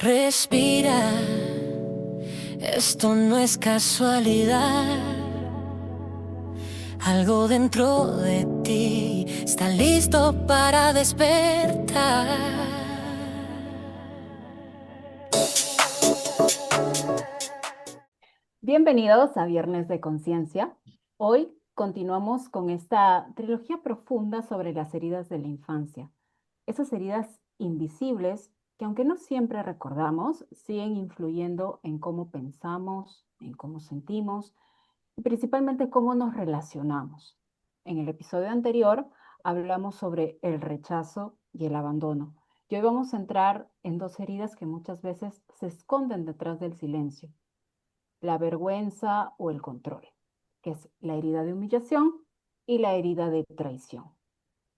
Respira, esto no es casualidad. Algo dentro de ti está listo para despertar. Bienvenidos a Viernes de Conciencia. Hoy continuamos con esta trilogía profunda sobre las heridas de la infancia. Esas heridas invisibles que aunque no siempre recordamos, siguen influyendo en cómo pensamos, en cómo sentimos y principalmente cómo nos relacionamos. En el episodio anterior hablamos sobre el rechazo y el abandono. Y hoy vamos a entrar en dos heridas que muchas veces se esconden detrás del silencio: la vergüenza o el control, que es la herida de humillación y la herida de traición.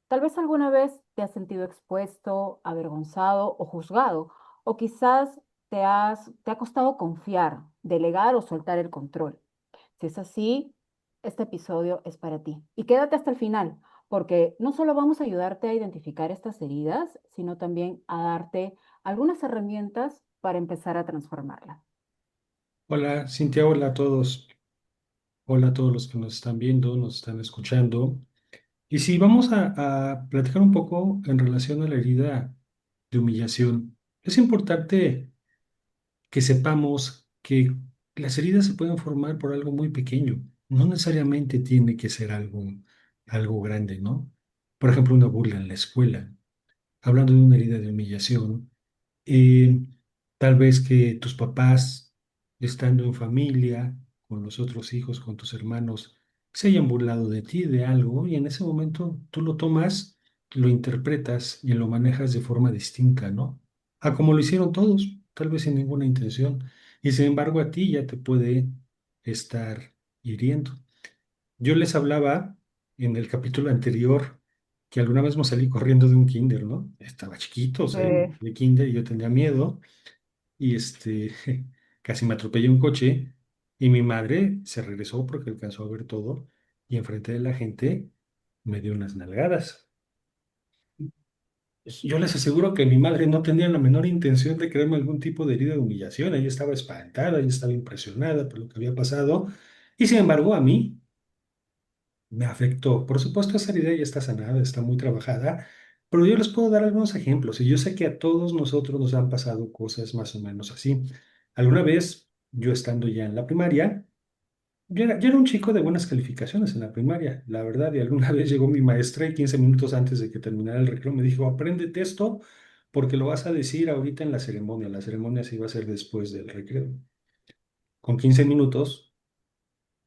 Tal vez alguna vez te has sentido expuesto, avergonzado o juzgado, o quizás te ha costado confiar, delegar o soltar el control. Si es así, este episodio es para ti. Y quédate hasta el final, porque no solo vamos a ayudarte a identificar estas heridas, sino también a darte algunas herramientas para empezar a transformarlas. Hola, Cintia, hola a todos. Hola a todos los que nos están viendo, nos están escuchando. Y sí, vamos a platicar un poco en relación a la herida de humillación. Es importante que sepamos que las heridas se pueden formar por algo muy pequeño. No necesariamente tiene que ser algo grande, ¿no? Por ejemplo, una burla en la escuela. Hablando de una herida de humillación, eh, tal vez que tus papás, estando en familia, con los otros hijos, con tus hermanos, se hayan burlado de ti, de algo, y en ese momento tú lo tomas, lo interpretas y lo manejas de forma distinta, ¿no? A como lo hicieron todos, tal vez sin ninguna intención, y sin embargo a ti ya te puede estar hiriendo. Yo les hablaba en el capítulo anterior que alguna vez me salí corriendo de un kinder, ¿no? Estaba chiquito, salí de kinder y yo tenía miedo y casi me atropelló un coche y mi madre se regresó porque alcanzó a ver todo y enfrente de la gente me dio unas nalgadas. Yo les aseguro que mi madre no tenía la menor intención de crearme algún tipo de herida de humillación. Ella estaba espantada, ella estaba impresionada por lo que había pasado y sin embargo a mí me afectó. Por supuesto, esa herida ya está sanada, está muy trabajada, pero yo les puedo dar algunos ejemplos y yo sé que a todos nosotros nos han pasado cosas más o menos así. Alguna vez, yo estando ya en la primaria, yo era un chico de buenas calificaciones en la primaria, la verdad, y alguna vez llegó mi maestra y 15 minutos antes de que terminara el recreo me dijo, apréndete esto porque lo vas a decir ahorita en la ceremonia se iba a hacer después del recreo. Con 15 minutos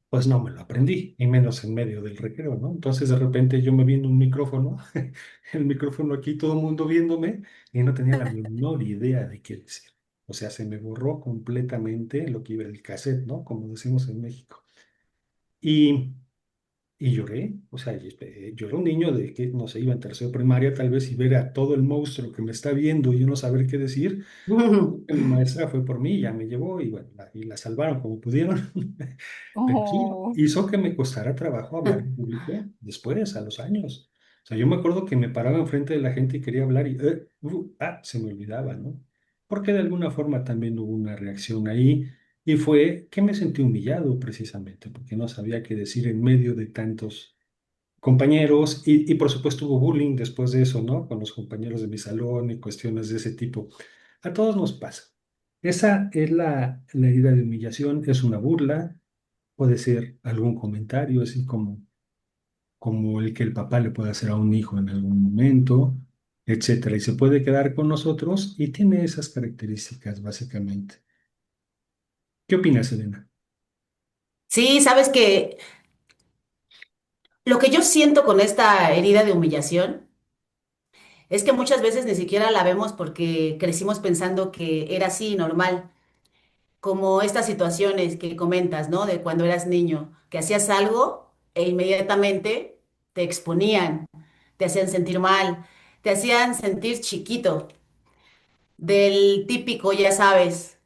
pues no me lo aprendí, y menos en medio del recreo, ¿no? Entonces de repente yo me vi en un micrófono, el micrófono aquí, todo el mundo viéndome, y no tenía la menor idea de qué decir. O sea, se me borró completamente lo que iba en el cassette, ¿no? Como decimos en México. Y, y lloré, o sea, yo era un niño de que, no sé, iba en tercero de primaria, tal vez, y ver a todo el monstruo que me está viendo y yo no saber qué decir. Mi maestra fue por mí, ya me llevó y bueno, y la salvaron como pudieron. Pero sí, Oh. hizo que me costara trabajo hablar en público después, a los años. O sea, yo me acuerdo que me paraba enfrente de la gente y quería hablar y se me olvidaba, ¿no? Porque de alguna forma también hubo una reacción ahí y fue que me sentí humillado precisamente, porque no sabía qué decir en medio de tantos compañeros y por supuesto hubo bullying después de eso, ¿no? Con los compañeros de mi salón y cuestiones de ese tipo. A todos nos pasa. Esa es la herida de humillación, es una burla, puede ser algún comentario, así como el que el papá le puede hacer a un hijo en algún momento, etcétera, y se puede quedar con nosotros y tiene esas características básicamente. ¿Qué opinas, Elena? Sí, sabes que lo que yo siento con esta herida de humillación es que muchas veces ni siquiera la vemos porque crecimos pensando que era así, normal, como estas situaciones que comentas, ¿no? De cuando eras niño, que hacías algo e inmediatamente te exponían, te hacían sentir mal, te hacían sentir chiquito, del típico, ya sabes,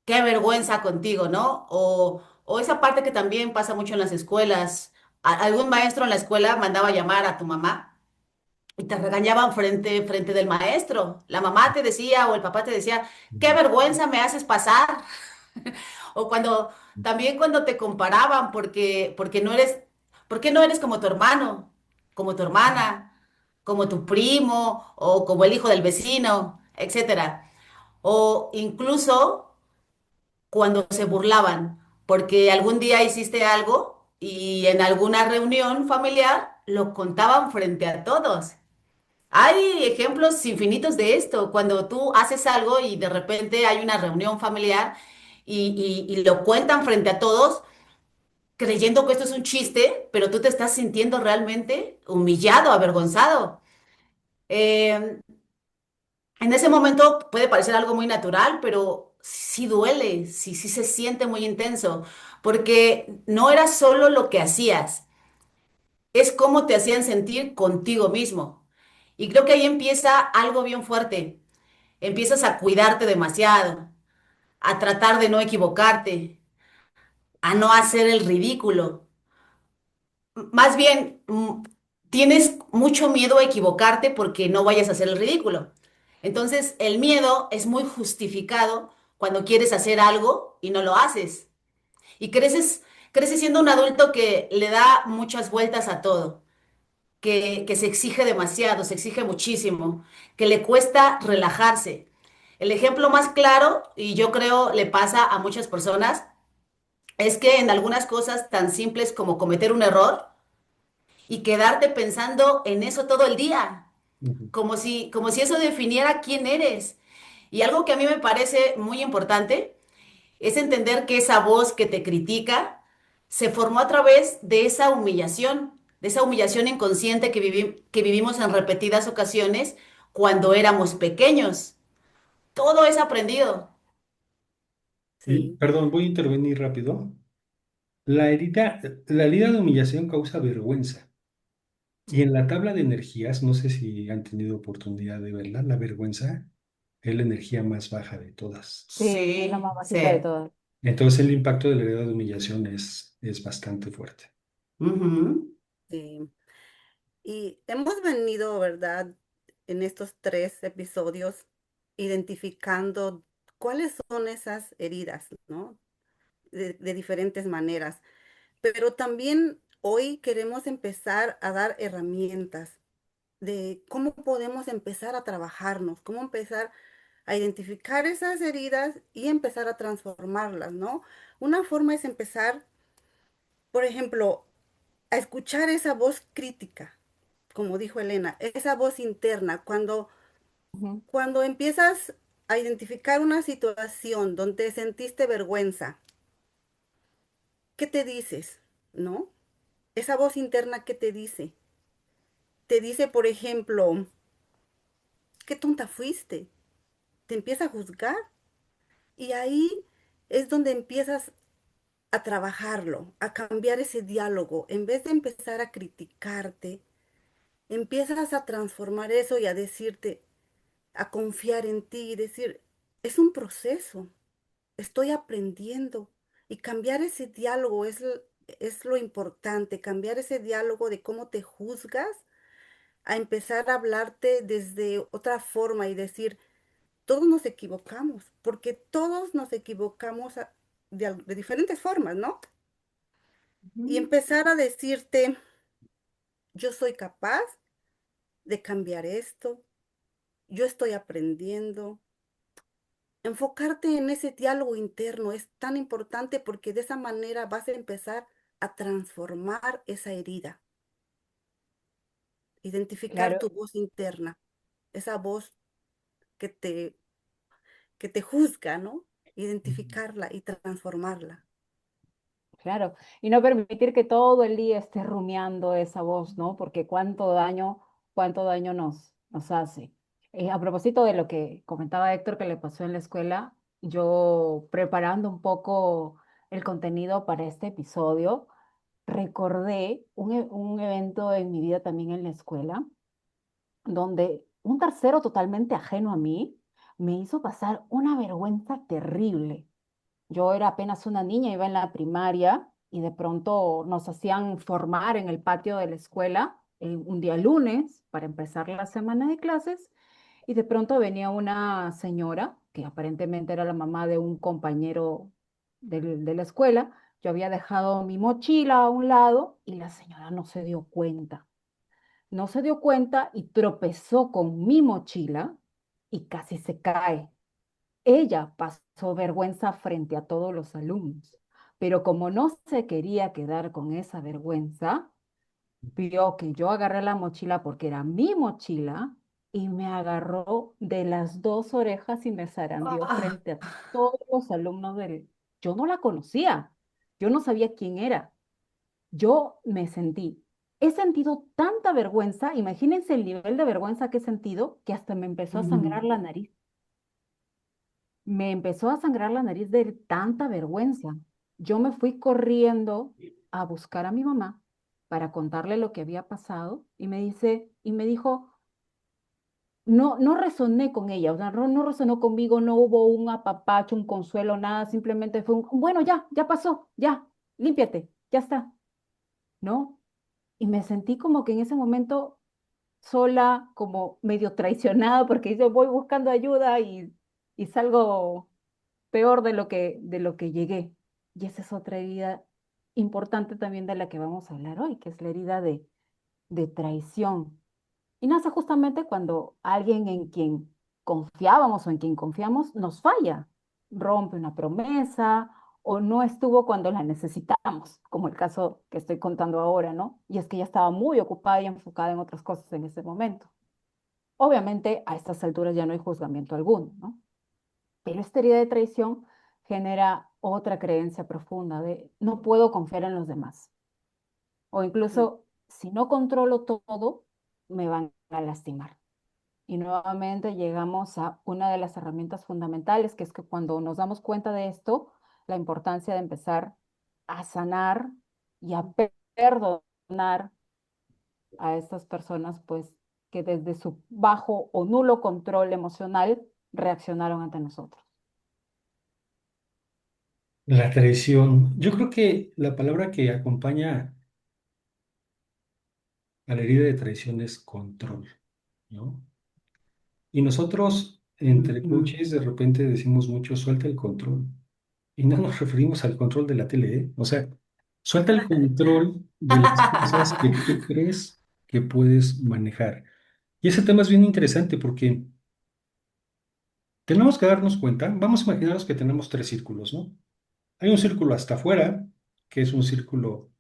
qué vergüenza contigo, ¿no? O esa parte que también pasa mucho en las escuelas. Algún maestro en la escuela mandaba llamar a tu mamá y te regañaban frente del maestro. La mamá te decía o el papá te decía, qué vergüenza me haces pasar. O también cuando te comparaban porque no eres como tu hermano, como tu hermana, como tu primo o como el hijo del vecino, etcétera. O incluso cuando se burlaban, porque algún día hiciste algo y en alguna reunión familiar lo contaban frente a todos. Hay ejemplos infinitos de esto, cuando tú haces algo y de repente hay una reunión familiar y lo cuentan frente a todos, creyendo que esto es un chiste, pero tú te estás sintiendo realmente humillado, avergonzado. Eh, en ese momento puede parecer algo muy natural, pero sí duele, sí se siente muy intenso, porque no era solo lo que hacías, es cómo te hacían sentir contigo mismo. Y creo que ahí empieza algo bien fuerte. Empiezas a cuidarte demasiado, a tratar de no equivocarte, a no hacer el ridículo. Más bien, tienes mucho miedo a equivocarte porque no vayas a hacer el ridículo. Entonces, el miedo es muy justificado cuando quieres hacer algo y no lo haces. Y creces siendo un adulto que le da muchas vueltas a todo, que se exige demasiado, se exige muchísimo, que le cuesta relajarse. El ejemplo más claro, y yo creo le pasa a muchas personas, es que en algunas cosas tan simples como cometer un error y quedarte pensando en eso todo el día, Ujú. como si eso definiera quién eres. Y algo que a mí me parece muy importante es entender que esa voz que te critica se formó a través de esa humillación inconsciente que vivimos en repetidas ocasiones cuando éramos pequeños. Todo es aprendido. Y, Sí, perdón, voy a intervenir rápido. La herida de humillación causa vergüenza. Y en la tabla de energías, no sé si han tenido oportunidad de verla, la vergüenza es la energía más baja de todas. Sí, es la Sí, más sí. bajita de todas. Entonces el impacto de la herida de humillación es bastante fuerte. Ujú. sí. Y hemos venido, ¿verdad?, en estos 3 episodios identificando cuáles son esas heridas, ¿no? De diferentes maneras. Pero también hoy queremos empezar a dar herramientas de cómo podemos empezar a trabajarnos, cómo empezar a identificar esas heridas y empezar a transformarlas, ¿no? Una forma es empezar, por ejemplo, a escuchar esa voz crítica, como dijo Elena, esa voz interna, Ujú, cuando empiezas a identificar una situación donde sentiste vergüenza, ¿qué te dices? ¿No? Esa voz interna, ¿qué te dice? Te dice, por ejemplo, qué tonta fuiste. Te empieza a juzgar y ahí es donde empiezas a trabajarlo, a cambiar ese diálogo. En vez de empezar a criticarte, empiezas a transformar eso y a decirte, a confiar en ti y decir, es un proceso, estoy aprendiendo. Y cambiar ese diálogo es lo importante, cambiar ese diálogo de cómo te juzgas, a empezar a hablarte desde otra forma y decir, todos nos equivocamos, porque todos nos equivocamos de diferentes formas, ¿no? Y ujú. empezar a decirte, yo soy capaz de cambiar esto, yo estoy aprendiendo. Enfocarte en ese diálogo interno es tan importante porque de esa manera vas a empezar a transformar esa herida, identificar Claro. tu voz interna, esa voz que te, que te juzga, ¿no? Identificarla y transformarla. Claro, y no permitir que todo el día esté rumiando esa voz, ¿no? Porque cuánto daño nos hace. A propósito de lo que comentaba Héctor que le pasó en la escuela, yo preparando un poco el contenido para este episodio, recordé un evento en mi vida también en la escuela, donde un tercero totalmente ajeno a mí me hizo pasar una vergüenza terrible. Yo era apenas una niña, iba en la primaria y de pronto nos hacían formar en el patio de la escuela un día lunes para empezar la semana de clases y de pronto venía una señora que aparentemente era la mamá de un compañero de la escuela. Yo había dejado mi mochila a un lado y la señora no se dio cuenta. No se dio cuenta y tropezó con mi mochila y casi se cae. Ella pasó vergüenza frente a todos los alumnos, pero como no se quería quedar con esa vergüenza, vio que yo agarré la mochila porque era mi mochila y me agarró de las dos orejas y me zarandeó Ah, frente a todos los alumnos del... Yo no la conocía, yo no sabía quién era. Yo me sentí, he sentido tanta vergüenza, imagínense el nivel de vergüenza que he sentido, que hasta me empezó a sangrar mm, la nariz. Me empezó a sangrar la nariz de tanta vergüenza. Yo me fui corriendo a buscar a mi mamá para contarle lo que había pasado y me dijo, no resoné con ella, o sea, no resonó conmigo, no hubo un apapacho, un consuelo, nada, simplemente fue un, bueno, ya pasó, ya, límpiate, ya está, ¿no? Y me sentí como que en ese momento sola, como medio traicionada, porque yo voy buscando ayuda y salgo peor de lo que llegué. Y esa es otra herida importante también de la que vamos a hablar hoy, que es la herida de traición. Y nace justamente cuando alguien en quien confiábamos o en quien confiamos nos falla, rompe una promesa o no estuvo cuando la necesitamos, como el caso que estoy contando ahora, ¿no? Y es que ella estaba muy ocupada y enfocada en otras cosas en ese momento. Obviamente, a estas alturas ya no hay juzgamiento alguno, ¿no? Pero esta herida de traición genera otra creencia profunda de no puedo confiar en los demás. O incluso, si no controlo todo, me van a lastimar. Y nuevamente llegamos a una de las herramientas fundamentales, que es que cuando nos damos cuenta de esto, la importancia de empezar a sanar y a perdonar a estas personas, pues que desde su bajo o nulo control emocional reaccionaron ante nosotros. La traición. Yo creo que la palabra que acompaña a la herida de traición es control, ¿no? Y nosotros, entre ujú. coaches, de repente decimos mucho, suelta el control. Y no nos referimos al control de la tele, ¿eh? O sea, suelta el control de las cosas que tú crees que puedes manejar. Y ese tema es bien interesante porque tenemos que darnos cuenta, vamos a imaginarnos que tenemos tres círculos, ¿no? Hay un círculo hasta afuera, que es un círculo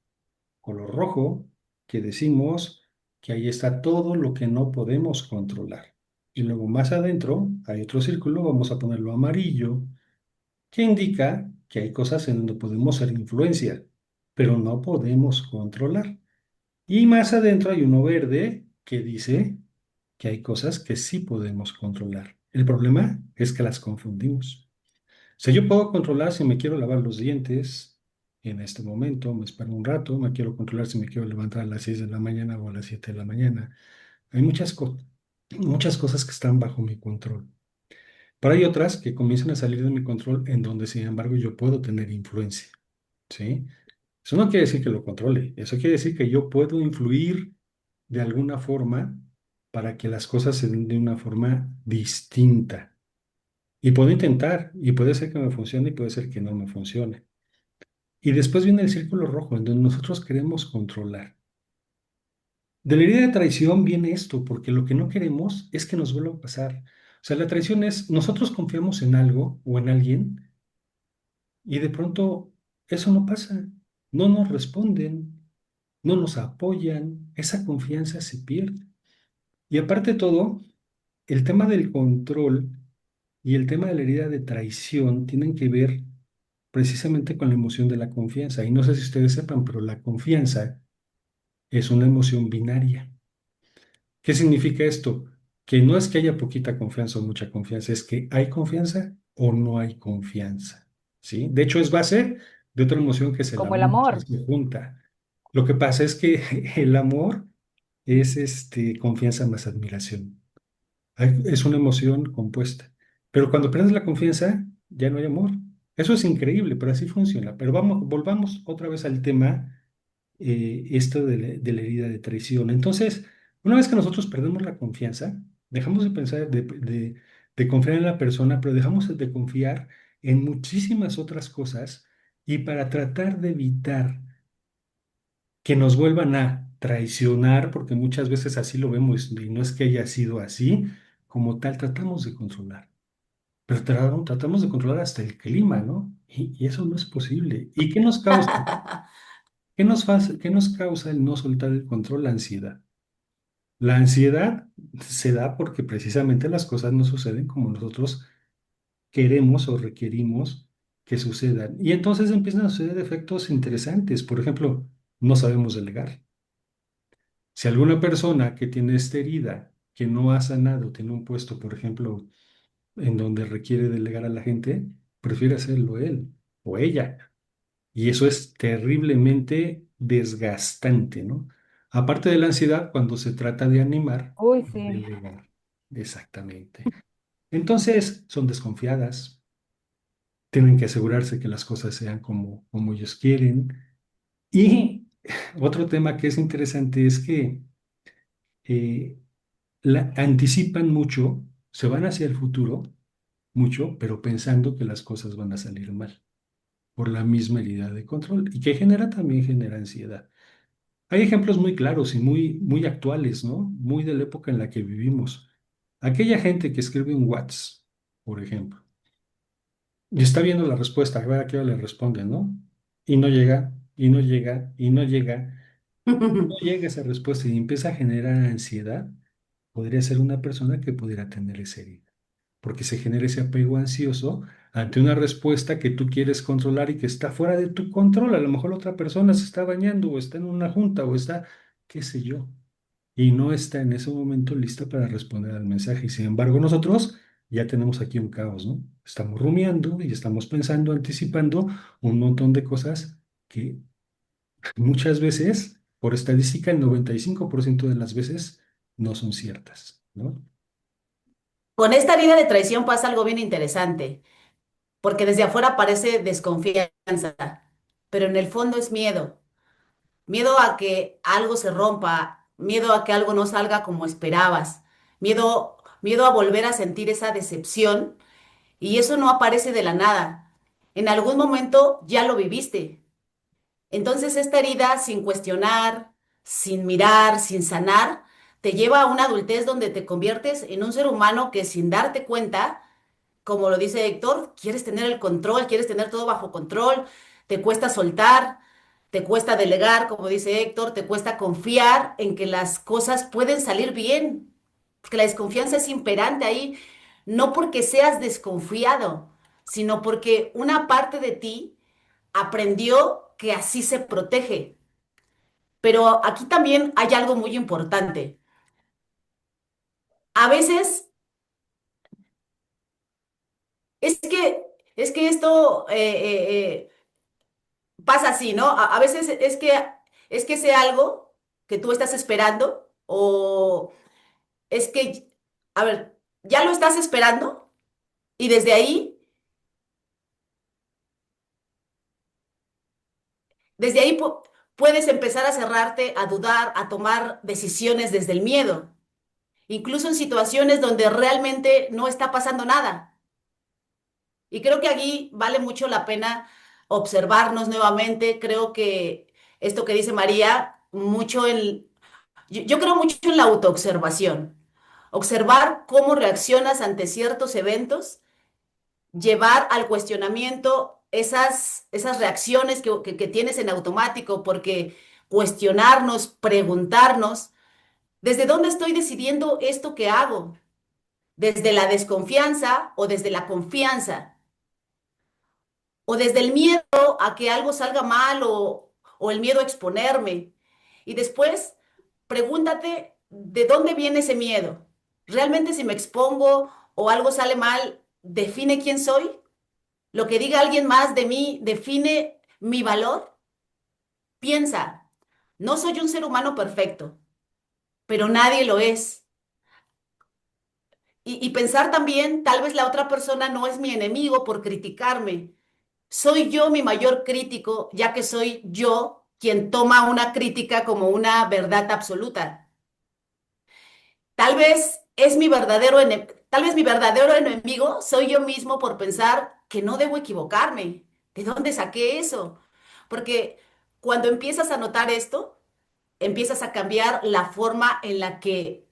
color rojo, que decimos que ahí está todo lo que no podemos controlar. Y luego más adentro hay otro círculo, vamos a ponerlo amarillo, que indica que hay cosas en donde podemos ser influencia, pero no podemos controlar. Y más adentro hay uno verde que dice que hay cosas que sí podemos controlar. El problema es que las confundimos. O sea, yo puedo controlar si me quiero lavar los dientes en este momento, me espero un rato, me quiero controlar si me quiero levantar a las 6 de la mañana o a las 7 de la mañana. Hay muchas cosas que están bajo mi control. Pero hay otras que comienzan a salir de mi control en donde, sin embargo, yo puedo tener influencia, ¿sí? Eso no quiere decir que lo controle, eso quiere decir que yo puedo influir de alguna forma para que las cosas se den de una forma distinta. Y puedo intentar, y puede ser que me funcione y puede ser que no me funcione. Y después viene el círculo rojo, en donde nosotros queremos controlar. De la herida de traición viene esto, porque lo que no queremos es que nos vuelva a pasar. O sea, la traición es, nosotros confiamos en algo o en alguien y de pronto eso no pasa. No nos responden, no nos apoyan, esa confianza se pierde. Y aparte de todo, el tema del control y el tema de la herida de traición tienen que ver precisamente con la emoción de la confianza. Y no sé si ustedes sepan, pero la confianza es una emoción binaria. ¿Qué significa esto? Que no es que haya poquita confianza o mucha confianza, es que hay confianza o no hay confianza, ¿sí? De hecho, es base de otra emoción que es el Como el amor, que amor. se junta. Lo que pasa es que el amor es confianza más admiración. Es una emoción compuesta. Pero cuando pierdes la confianza, ya no hay amor. Eso es increíble, pero así funciona. Pero vamos, volvamos otra vez al tema esto de la herida de traición. Entonces, una vez que nosotros perdemos la confianza, dejamos de pensar, de confiar en la persona, pero dejamos de confiar en muchísimas otras cosas y para tratar de evitar que nos vuelvan a traicionar, porque muchas veces así lo vemos y no es que haya sido así, como tal, tratamos de controlar. Pero tratamos de controlar hasta el clima, ¿no? Y eso no es posible. ¿Y qué nos causa? Qué nos causa el no soltar el control? La ansiedad. La ansiedad se da porque precisamente las cosas no suceden como nosotros queremos o requerimos que sucedan. Y entonces empiezan a suceder efectos interesantes. Por ejemplo, no sabemos delegar. Si alguna persona que tiene esta herida, que no ha sanado, tiene un puesto, por ejemplo, en donde requiere delegar a la gente, prefiere hacerlo él o ella. Y eso es terriblemente desgastante, ¿no? Aparte de la ansiedad, cuando se trata de animar, Uy, sí. delegar. Exactamente. Entonces, son desconfiadas, tienen que asegurarse que las cosas sean como ellos quieren. Y otro tema que es interesante es que eh, anticipan mucho, se van hacia el futuro mucho, pero pensando que las cosas van a salir mal por la misma herida de control y que también genera ansiedad. Hay ejemplos muy claros y muy actuales, ¿no? Muy de la época en la que vivimos. Aquella gente que escribe un WhatsApp, por ejemplo, y está viendo la respuesta, a ver a qué hora le responden, ¿no? Y no llega, y no llega, y no llega, no llega esa respuesta y empieza a generar ansiedad, podría ser una persona que pudiera tener esa herida, porque se genera ese apego ansioso ante una respuesta que tú quieres controlar y que está fuera de tu control. A lo mejor otra persona se está bañando o está en una junta o está, qué sé yo, y no está en ese momento lista para responder al mensaje. Y sin embargo, nosotros ya tenemos aquí un caos, ¿no? Estamos rumiando y estamos pensando, anticipando un montón de cosas que muchas veces, por estadística, el 95% de las veces no son ciertas, ¿no? Con esta herida de traición pasa algo bien interesante, porque desde afuera parece desconfianza, pero en el fondo es miedo. Miedo a que algo se rompa, miedo a que algo no salga como esperabas, miedo a volver a sentir esa decepción y eso no aparece de la nada. En algún momento ya lo viviste. Entonces esta herida, sin cuestionar, sin mirar, sin sanar, te lleva a una adultez donde te conviertes en un ser humano que sin darte cuenta, como lo dice Héctor, quieres tener el control, quieres tener todo bajo control, te cuesta soltar, te cuesta delegar, como dice Héctor, te cuesta confiar en que las cosas pueden salir bien, porque la desconfianza es imperante ahí, no porque seas desconfiado, sino porque una parte de ti aprendió que así se protege. Pero aquí también hay algo muy importante. A veces es que, es que esto pasa así, ¿no? A veces es que sea algo que tú estás esperando o es que, a ver, ya lo estás esperando y desde ahí puedes empezar a cerrarte, a dudar, a tomar decisiones desde el miedo, incluso en situaciones donde realmente no está pasando nada. Y creo que aquí vale mucho la pena observarnos nuevamente. Creo que esto que dice María, yo creo mucho en la autoobservación. Observar cómo reaccionas ante ciertos eventos, llevar al cuestionamiento esas reacciones que tienes en automático, porque cuestionarnos, preguntarnos, ¿desde dónde estoy decidiendo esto que hago? ¿Desde la desconfianza o desde la confianza? ¿O desde el miedo a que algo salga mal o el miedo a exponerme? Y después, pregúntate, ¿de dónde viene ese miedo? ¿Realmente si me expongo o algo sale mal, define quién soy? ¿Lo que diga alguien más de mí define mi valor? Piensa, no soy un ser humano perfecto, pero nadie lo es. Y pensar también, tal vez la otra persona no es mi enemigo por criticarme. Soy yo mi mayor crítico, ya que soy yo quien toma una crítica como una verdad absoluta. Tal vez mi verdadero enemigo soy yo mismo por pensar que no debo equivocarme. ¿De dónde saqué eso? Porque cuando empiezas a notar esto, empiezas a cambiar la forma en la que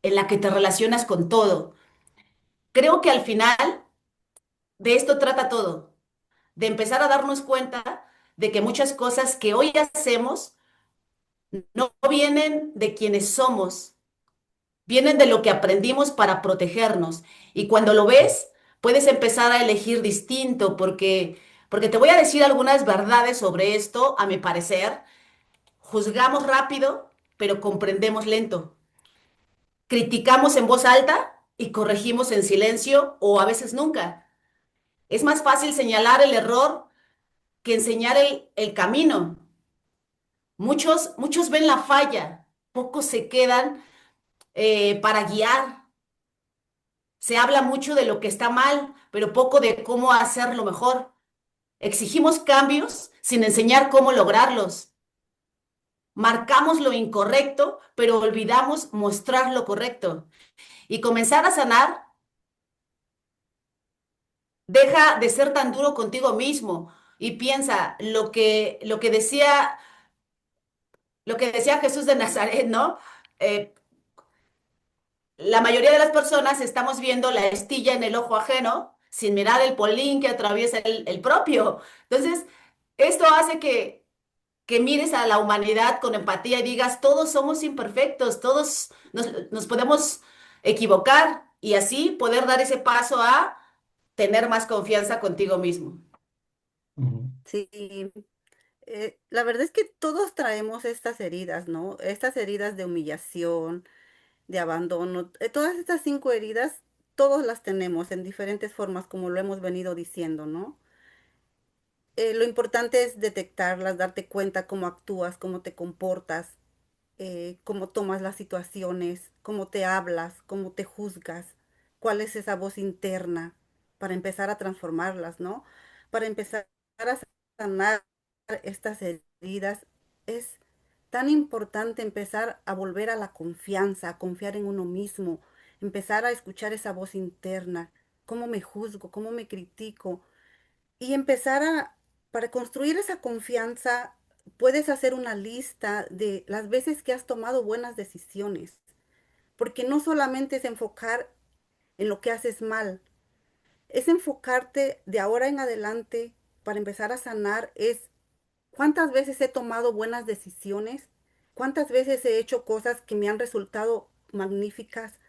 te relacionas con todo. Creo que al final de esto trata todo, de empezar a darnos cuenta de que muchas cosas que hoy hacemos no vienen de quienes somos, vienen de lo que aprendimos para protegernos. Y cuando lo ves, puedes empezar a elegir distinto, porque te voy a decir algunas verdades sobre esto, a mi parecer. Juzgamos rápido, pero comprendemos lento. Criticamos en voz alta y corregimos en silencio o a veces nunca. Es más fácil señalar el error que enseñar el camino. Muchos ven la falla, pocos se quedan para guiar. Se habla mucho de lo que está mal, pero poco de cómo hacerlo mejor. Exigimos cambios sin enseñar cómo lograrlos. Marcamos lo incorrecto, pero olvidamos mostrar lo correcto. Y comenzar a sanar deja de ser tan duro contigo mismo y piensa lo que decía Jesús de Nazaret, ¿no? Eh, la mayoría de las personas estamos viendo la estilla en el ojo ajeno sin mirar el polín que atraviesa el propio. Entonces, esto hace que mires a la humanidad con empatía y digas, todos somos imperfectos, todos nos podemos equivocar y así poder dar ese paso a tener más confianza contigo mismo. Ujú. Sí, la verdad es que todos traemos estas heridas, ¿no? Estas heridas de humillación, de abandono, todas estas 5 heridas, todos las tenemos en diferentes formas, como lo hemos venido diciendo, ¿no? Lo importante es detectarlas, darte cuenta cómo actúas, cómo te comportas, cómo tomas las situaciones, cómo te hablas, cómo te juzgas, cuál es esa voz interna para empezar a transformarlas, ¿no? Para empezar a sanar estas heridas. Es tan importante empezar a volver a la confianza, a confiar en uno mismo, empezar a escuchar esa voz interna, cómo me juzgo, cómo me critico y para construir esa confianza, puedes hacer una lista de las veces que has tomado buenas decisiones, porque no solamente es enfocar en lo que haces mal, es enfocarte de ahora en adelante para empezar a sanar, es cuántas veces he tomado buenas decisiones, cuántas veces he hecho cosas que me han resultado magníficas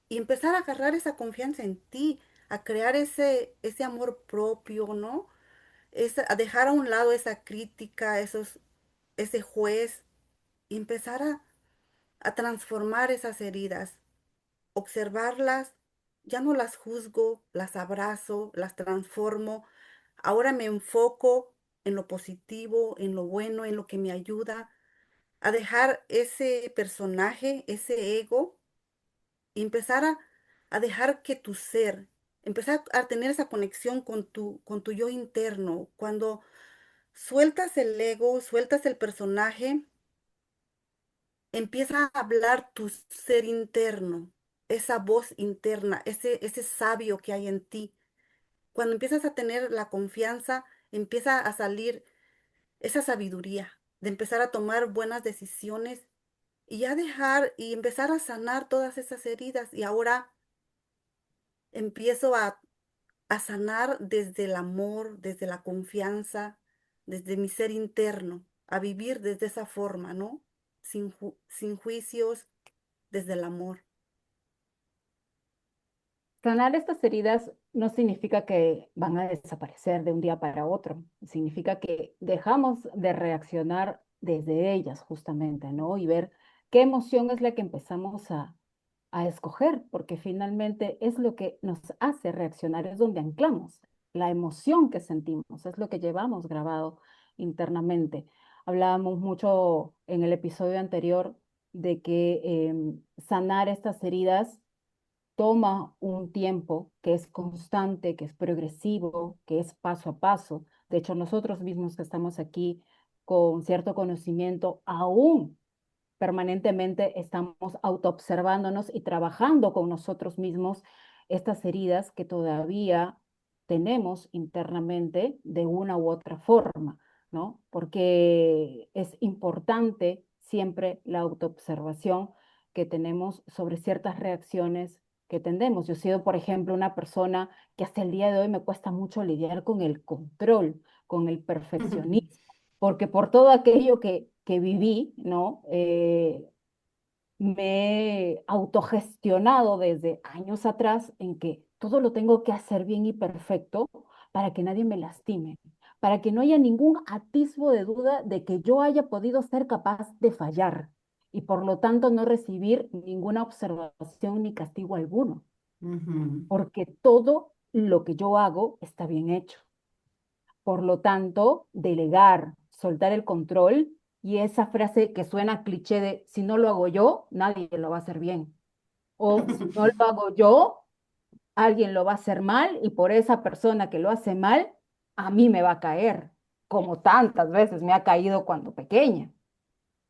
y empezar a agarrar esa confianza en ti, a crear ese amor propio, ¿no? A dejar a un lado esa crítica, ese juez, y empezar a transformar esas heridas, observarlas, ya no las juzgo, las abrazo, las transformo. Ahora me enfoco en lo positivo, en lo bueno, en lo que me ayuda a dejar ese personaje, ese ego, y empezar a dejar que tu ser, empezar a tener esa conexión con tu yo interno. Cuando sueltas el ego, sueltas el personaje, empieza a hablar tu ser interno, esa voz interna, ese sabio que hay en ti. Cuando empiezas a tener la confianza, empieza a salir esa sabiduría de empezar a tomar buenas decisiones y ya dejar y empezar a sanar todas esas heridas. Y ahora empiezo a sanar desde el amor, desde la confianza, desde mi ser interno, a vivir desde esa forma, ¿no? Sin juicios, desde el amor. Sanar estas heridas no significa que van a desaparecer de un día para otro, significa que dejamos de reaccionar desde ellas justamente, ¿no? Y ver qué emoción es la que empezamos a escoger, porque finalmente es lo que nos hace reaccionar, es donde anclamos la emoción que sentimos, es lo que llevamos grabado internamente. Hablábamos mucho en el episodio anterior de que sanar estas heridas toma un tiempo que es constante, que es progresivo, que es paso a paso. De hecho, nosotros mismos que estamos aquí con cierto conocimiento, aún permanentemente estamos autoobservándonos y trabajando con nosotros mismos estas heridas que todavía tenemos internamente de una u otra forma, ¿no? Porque es importante siempre la autoobservación que tenemos sobre ciertas reacciones que tendemos. Yo he sido, por ejemplo, una persona que hasta el día de hoy me cuesta mucho lidiar con el control, con el perfeccionismo, porque por todo aquello que viví, ¿no? Me he autogestionado desde años atrás en que todo lo tengo que hacer bien y perfecto para que nadie me lastime, para que no haya ningún atisbo de duda de que yo haya podido ser capaz de fallar y por lo tanto no recibir ninguna observación ni castigo alguno, Ujú. porque todo lo que yo hago está bien hecho. Por lo tanto, delegar, soltar el control y esa frase que suena cliché de si no lo hago yo, nadie lo va a hacer bien. O si no lo hago yo, alguien lo va a hacer mal y por esa persona que lo hace mal, a mí me va a caer, como tantas veces me ha caído cuando pequeña.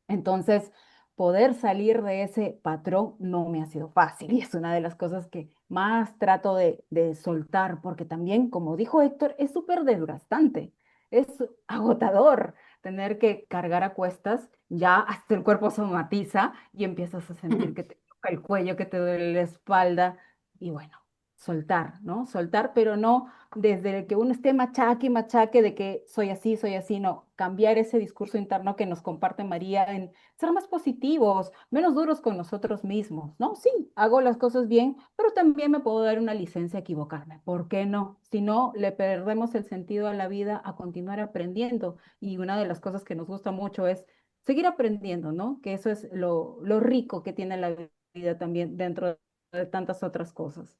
Entonces, poder salir de ese patrón no me ha sido fácil y es una de las cosas que más trato de soltar, porque también, como dijo Héctor, es súper desgastante, es agotador tener que cargar a cuestas, ya hasta el cuerpo somatiza y empiezas a sentir que te toca el cuello, que te duele la espalda y bueno, soltar, ¿no? Soltar, pero no desde que uno esté machaque y machaque de que soy así, no, cambiar ese discurso interno que nos comparte María en ser más positivos, menos duros con nosotros mismos, ¿no? Sí, hago las cosas bien, pero también me puedo dar una licencia a equivocarme. ¿Por qué no? Si no, le perdemos el sentido a la vida a continuar aprendiendo. Y una de las cosas que nos gusta mucho es seguir aprendiendo, ¿no? Que eso es lo rico que tiene la vida también dentro de tantas otras cosas.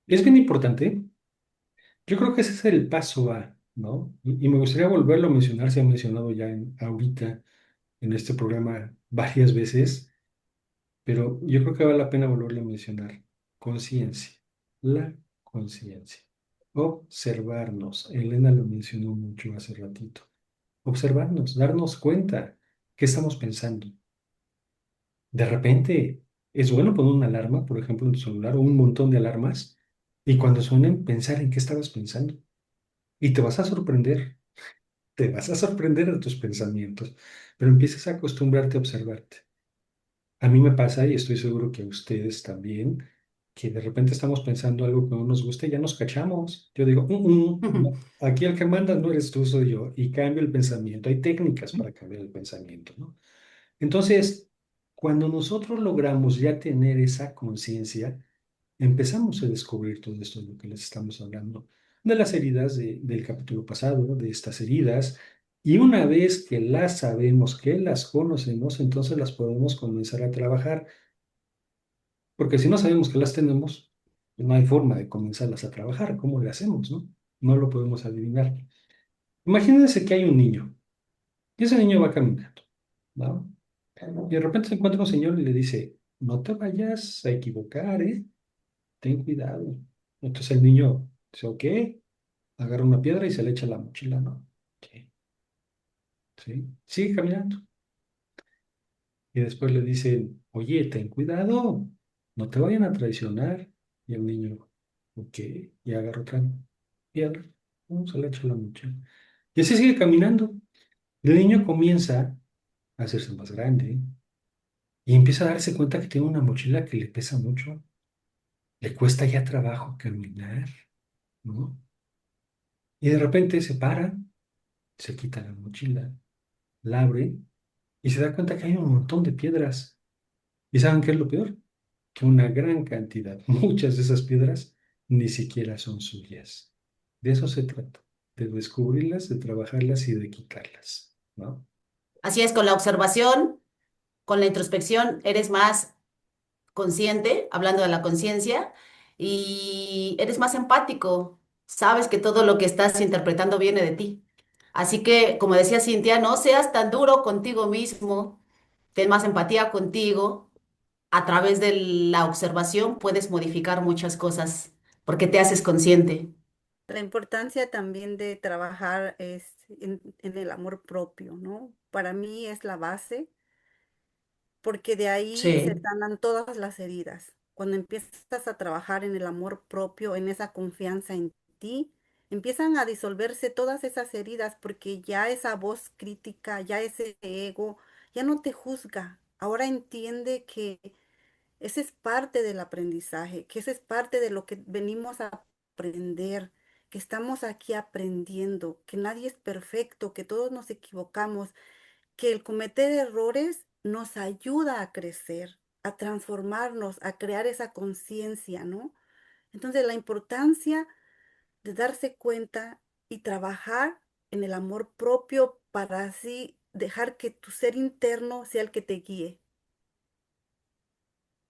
Es bien importante. Yo creo que ese es el paso A, ¿no? Y me gustaría volverlo a mencionar, se ha mencionado ya ahorita en este programa varias veces, pero yo creo que vale la pena volverlo a mencionar. Conciencia, la conciencia. Observarnos. Elena lo mencionó mucho hace ratito. Observarnos, darnos cuenta qué estamos pensando. De repente es bueno poner una alarma, por ejemplo, en tu celular o un montón de alarmas, y cuando suenen, pensar en qué estabas pensando. Y te vas a sorprender de tus pensamientos, pero empiezas a acostumbrarte a observarte. A mí me pasa, y estoy seguro que a ustedes también, que de repente estamos pensando algo que no nos gusta y ya nos cachamos. Yo digo, no, aquí el que manda no eres tú, soy yo", y cambio el pensamiento. Hay técnicas para cambiar el pensamiento, ¿no? Entonces, cuando nosotros logramos ya tener esa conciencia, empezamos a descubrir todo esto de lo que les estamos hablando, de las heridas del capítulo pasado, ¿no? De estas heridas. Y una vez que las sabemos, que las conocemos, entonces las podemos comenzar a trabajar, porque si no sabemos que las tenemos, pues no hay forma de comenzarlas a trabajar. ¿Cómo le hacemos, no? No lo podemos adivinar. Imagínense que hay un niño, y ese niño va caminando, ¿no? Y de repente se encuentra un señor y le dice, no te vayas a equivocar, ¿eh? Ten cuidado. Entonces el niño dice, ok, agarra una piedra y se le echa a la mochila, ¿no? Sí, sí, sigue caminando. Y después le dicen, oye, ten cuidado, no te vayan a traicionar. Y el niño, ok, y agarra otra piedra, se le echa a la mochila. Y así sigue caminando. Y el niño comienza a hacerse más grande y empieza a darse cuenta que tiene una mochila que le pesa mucho. Le cuesta ya trabajo caminar, ¿no? Y de repente se para, se quita la mochila, la abre y se da cuenta que hay un montón de piedras. ¿Y saben qué es lo peor? Que una gran cantidad, muchas de esas piedras, ni siquiera son suyas. De eso se trata, de descubrirlas, de trabajarlas y de quitarlas, ¿no? Así es, con la observación, con la introspección, eres más consciente, hablando de la conciencia, y eres más empático. Sabes que todo lo que estás interpretando viene de ti. Así que, como decía Cintia, no seas tan duro contigo mismo, ten más empatía contigo. A través de la observación puedes modificar muchas cosas porque te haces consciente. La importancia también de trabajar es en el amor propio, ¿no? Para mí es la base, porque de ahí se Sí, sanan todas las heridas. Cuando empiezas a trabajar en el amor propio, en esa confianza en ti, empiezan a disolverse todas esas heridas porque ya esa voz crítica, ya ese ego, ya no te juzga. Ahora entiende que ese es parte del aprendizaje, que eso es parte de lo que venimos a aprender, que estamos aquí aprendiendo, que nadie es perfecto, que todos nos equivocamos, que el cometer errores nos ayuda a crecer, a transformarnos, a crear esa conciencia, ¿no? Entonces, la importancia de darse cuenta y trabajar en el amor propio para así dejar que tu ser interno sea el que te guíe.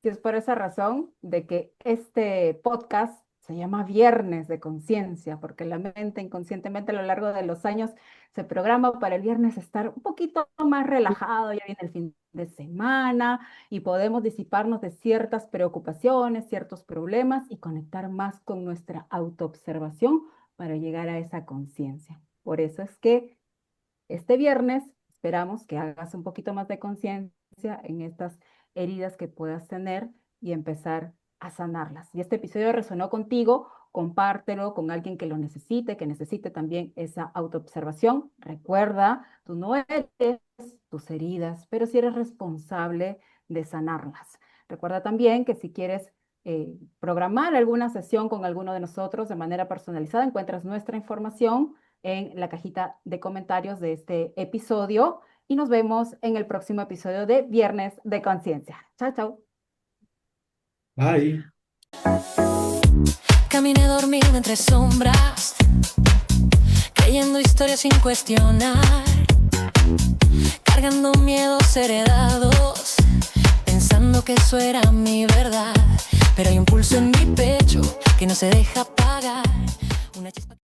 Y es por esa razón de que este podcast se llama Viernes de Conciencia, porque la mente inconscientemente a lo largo de los años se programa para el viernes estar un poquito más relajado, ya viene el fin de semana y podemos disiparnos de ciertas preocupaciones, ciertos problemas y conectar más con nuestra autoobservación para llegar a esa conciencia. Por eso es que este viernes esperamos que hagas un poquito más de conciencia en estas heridas que puedas tener y empezar a sanarlas. Si este episodio resonó contigo, compártelo con alguien que lo necesite, que necesite también esa autoobservación. Recuerda, tú no eres tus heridas, pero sí eres responsable de sanarlas. Recuerda también que si quieres programar alguna sesión con alguno de nosotros de manera personalizada, encuentras nuestra información en la cajita de comentarios de este episodio y nos vemos en el próximo episodio de Viernes de Conciencia. Chao, chao. Bye. Caminé dormido entre sombras, creyendo historias sin cuestionar, cargando miedos heredados, pensando que eso era mi verdad. Pero hay un pulso en mi pecho que no se deja apagar, una chispa